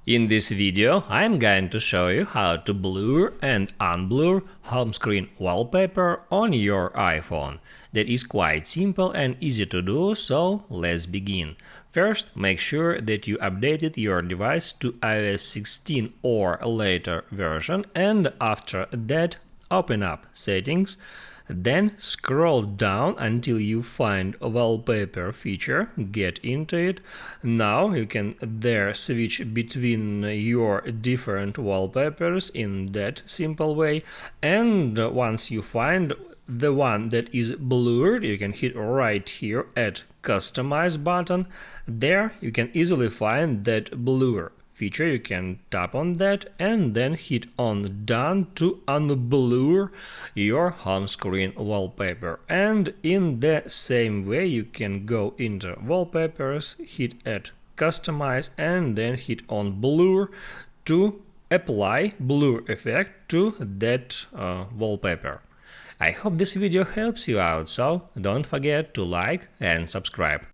In this video, I'm going to show you how to blur and unblur home screen wallpaper on your iPhone. That is quite simple and easy to do, so let's begin. First, make sure that you updated your device to iOS 16 or later version, and after that, open up Settings. Then scroll down until you find a wallpaper feature, get into it. Now you can there switch between your different wallpapers in that simple way, and once you find the one that is blurred, you can hit right here at Customize button. There you can easily find that blur feature. You can tap on that and then hit on Done to unblur your home screen wallpaper. And in the same way, you can go into Wallpapers, hit at Customize and then hit on Blur to apply blur effect to that wallpaper. I hope this video helps you out, so don't forget to like and subscribe.